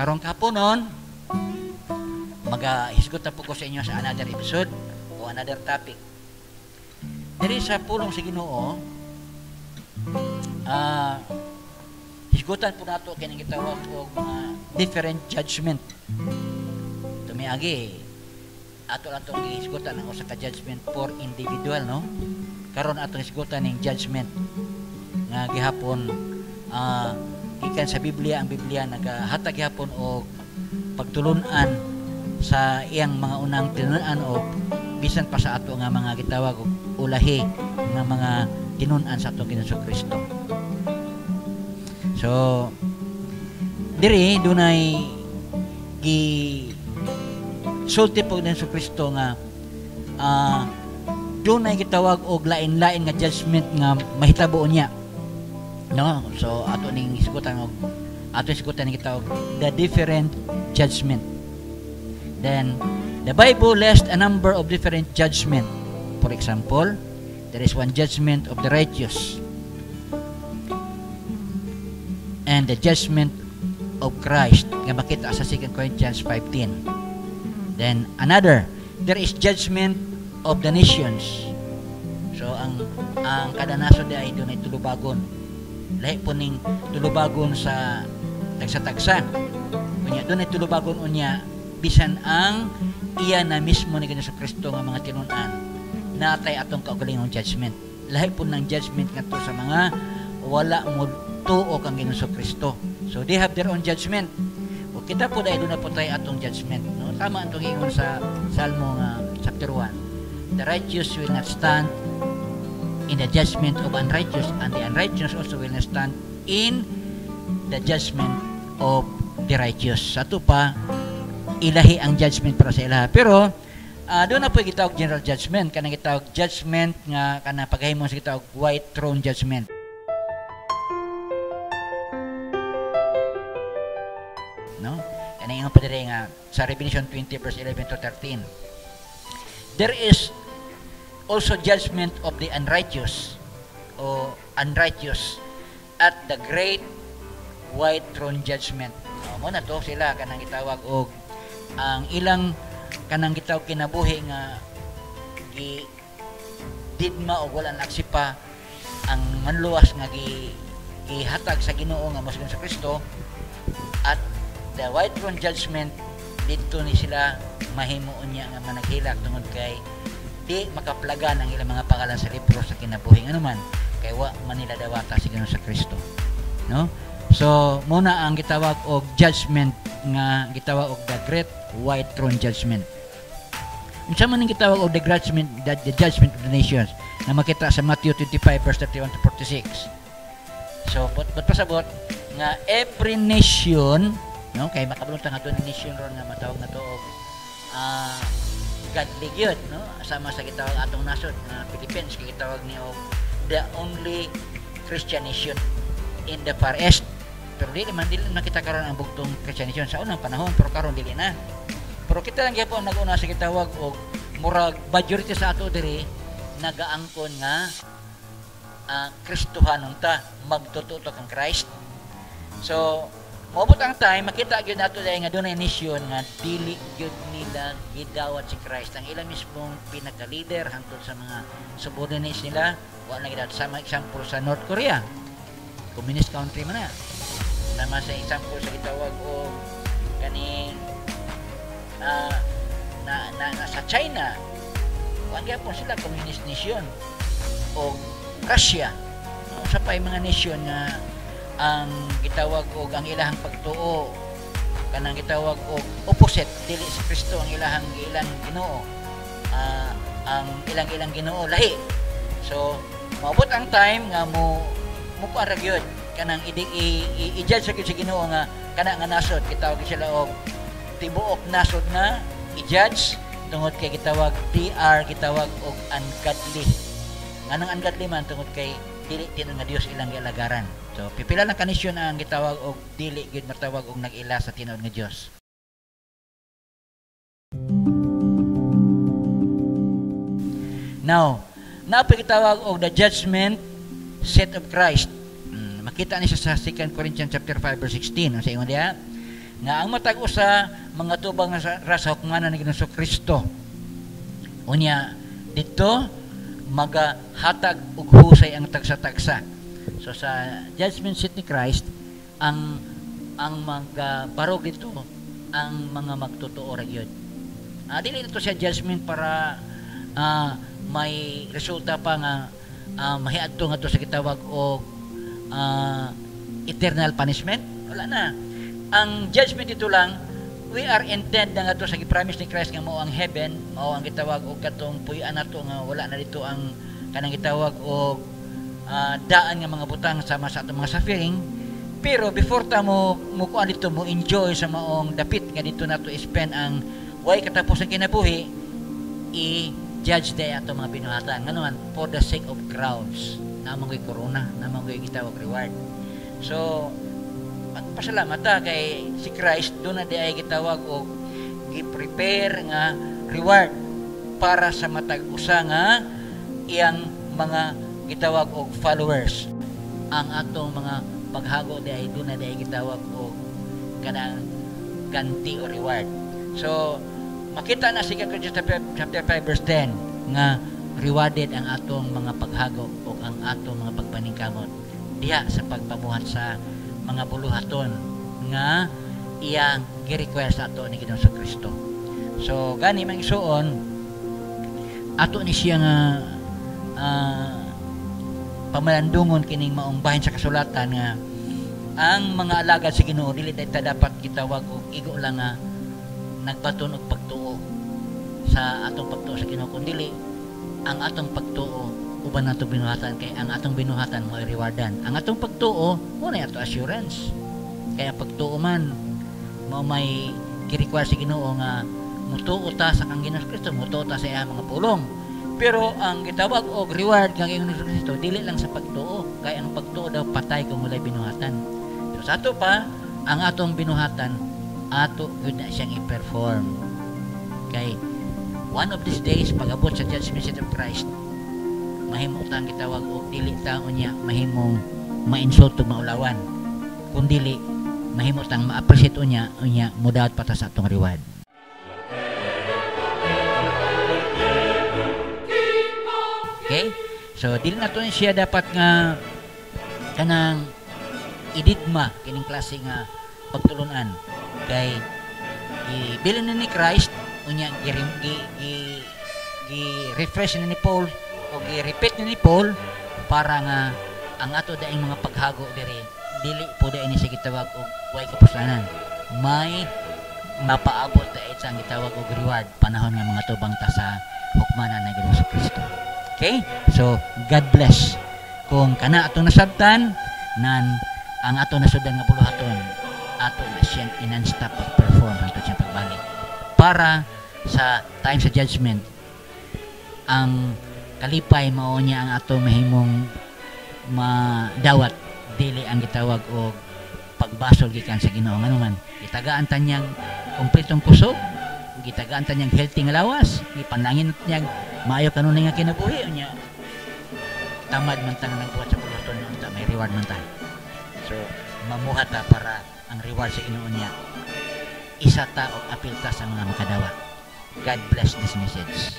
karong kaponon magahisgot na po ko sa inyo sa another episode o another topic. Diri sa pulong sa Ginoo, hisgutan po nato kining gitawag og mga different judgment. Tumiagi ato lang tong hisgutan ang usa ka judgment for individual, no? Karon ato hisgutan ning judgment nga gihapon gikan sa Biblia. Ang Biblia nagahatag gihapon og pagtulun-an sa iyang mga unang tinun-an o bisan pa sa ato nga mga gitawag og ulahi nga mga tinun-an sa atong Ginoong Kristo. So diri dunay gi sulti po ng Kristo nga dunay gitawag og lain-lain nga judgment nga mahitabo niya, no? So ato ning isgutan og ning gitawag the different judgment. Then the Bible lists a number of different judgment. For example, there is one judgment of the righteous and the judgment of Christ nga makita sa 2 Corinthians 5:10. Then another, there is judgment of the nations. So ang kada nasod ay dunay tulubagon. Lahi po ning tulubagon sa tagsa-tagsa. Kunya dunay tulubagon unya bisan ang iya na mismo ni Ginoong Kristo nga mga tinun-an natay atong kaugalingong judgment. Lahi po ng judgment ngadto sa mga wala mo tuo kang Ginoong Kristo. So they have their own judgment. O kita po dahil doon na po tayo atong judgment, no? Tama ang ingon sa Salmo chapter 1. The righteous will not stand in the judgment of unrighteous, and the unrighteous also will not stand in the judgment of the righteous. Sa ito pa, ilahi ang judgment para sa ilaha. Pero doon na po gitawag general judgment, kanang gitawag judgment nga kanang paghahimo sa gitawag white throne judgment. No? Kanang ingon pa diri nga sa Revelation 20 verse 11 to 13. There is also judgment of the unrighteous o unrighteous at the great white throne judgment. Mo na to sila kanang gitawag og ang ilang kanang gitawag kinabuhi nga didma o wala nagsipa ang manluwas nga gihatag sa Ginoo nga mas sa Kristo, at the white throne judgment dito ni sila mahimuon niya nga managhilak tungod kay di makaplagan ang ilang mga pangalan sa libro sa kinabuhi anuman kay wa manila dawata si Ginoo sa Kristo, no? So muna ang gitawag og judgment nga gitawag og the great white throne judgment. Unsa man ang gitawag og the judgment of the nations na makita sa Matthew 25 verse 31 to 46. So but pasabot nga every nation, no, kay makabulong nga doon nation ron nga matawag na to og godly gyud, no, sama sa gitawag atong nasod nga Philippines kay gitawag ni og the only Christian nation in the Far East. Pero dili nakita karon ang bugtong Christian nation sa unang panahon, pero karon dili na. Pero kita lang gyapon nag-una sa gitawag og murag majority sa ato diri nagaangkon nga Kristohanon ta, magtututo kang Christ. So maabot ang time makita gyud nato dai nga dunay nation nga dili gyud nila gidawat si Christ. Ang ilang mismong pinaka-leader hangtod sa mga subordinates nila wa na gidawat. Sama example sa North Korea, communist country man na. Sama sa example sa gitawag o kaning sa China, wa gyapon sila communist nation, o Russia, no? Sa pay mga nation nga ang gitawag og ang ilahang pagtuo kanang gitawag og opposite dili si Kristo ang ilang Ginoo, ang ilang Ginoo lahi. So maabot ang time nga mo para gyud kanang i-judge sa Ginoo nga kana nga nasod gitawag sila og tibuok nasod na i-judge tungod kay gitawag gitawag og ungodly. Nganong ungodly man tungod kay dili tinuod nga Dios ilang gialagaran. So pipila lang kanisyon ang gitawag og dili gyud matawag og nag-ila sa tinuod nga Dios. Now, naapay gitawag og the judgment seat of Christ. Makita ni sa 2 Corinthians chapter 5 verse 16. Sa ingon diha, nga ang matag usa mga tubang rasa hukmanan ni Ginoong Kristo. Unya dito magahatag og husay ang tagsa-tagsa. So sa judgment seat ni Christ, ang magbarog dito ang mga magtotoo ra gyud. Dili ito siya judgment para may resulta pa nga mahiadto nga to sa gitawag og eternal punishment. Wala na. Ang judgment dito lang, we are intended nga to sa gipromise ni Christ nga mao ang heaven, mao ang gitawag og katong puy-an nato nga wala na dito ang kanang gitawag og daan nga mga butang sama sa atong mga suffering. Pero before ta mo kuan dito mo enjoy sa maong dapit nga dito nato spend ang way katapusan kinabuhi, i-judge day ato mga binuhatan nganuman for the sake of crowds namang ko'y corona, namang ko'y gitawag reward. So pasalamat ta kay si Christ doon na di ay gitawag og gi-prepare nga reward para sa matag usa nga iyang mga gitawag og followers. Ang atong mga paghago di ay doon na di ay gitawag og kanang ganti o reward. So makita na si Corinthians chapter 5 verse 10 nga rewarded ang atong mga paghago o ang atong mga pagpaningkamot diha sa pagpabuhat sa mga buluhaton nga iyang gi-require sa ato ni Ginoong Kristo. So gani man isuon ato ni siya nga pamalandungon kining maong bahin sa kasulatan nga ang mga alagad sa Ginoo dili ta dapat gitawag og igo lang nga nagbaton og pagtuo sa atong pagtuo sa Ginoo kun dili ang atong pagtuo uban nato binuhatan kay ang atong binuhatan mo i-rewardan. Ang atong pagtuo mo na ato assurance. Kaya pagtuo man mo may gi-require sa Ginoo nga mutuo ta sa kang Ginoong Kristo, mutuo ta sa iyang mga pulong. Pero ang gitawag og reward kang Ginoong Kristo dili lang sa pagtuo, kay ang pagtuo daw patay kung walay binuhatan. So sa ato pa ang atong binuhatan ato gyud na siyang i-perform. Kay one of these days pag-abot sa judgment seat of Christ, mahimo tang gitawag og dili taon niya mahimong ma-insult o maulawan. Kung dili mahimo tang ma-appreciate unya mudawat pa ta sa atong reward. Okay? So dili nato siya dapat nga kanang idigma kining klase nga pagtulunan kay ibilin ni Christ unya refresh ni Paul o gi-repeat ni Paul para nga ang ato daing mga paghago diri dili po da ini siya gitawag og way kapuslanan, may mapaabot da isang gitawag og reward panahon nga mga tubang ta sa hukmanan ng Ginoong Kristo. Okay? So God bless kung kana atong nasabtan nan ang ato nasudan nga buluhaton ato na siyang in-stop pag-perform hangtod siyang pagbalik para sa time sa judgment ang kalipay mao niya ang ato mahimong madawat dili ang gitawag og pagbasol gikan sa Ginoo nganuman gitagaan ta niyang kumpletong kusog, gitagaan ta niyang healthy nga lawas, gipanangin niyang maayo kanunay nga kinabuhi niya tamad man ta nang buhat sa buluhaton unta may reward man ta. So mamuhat ta para ang reward sa Ginoo niya isa ta og apil ta sa mga makadawat. God bless this message.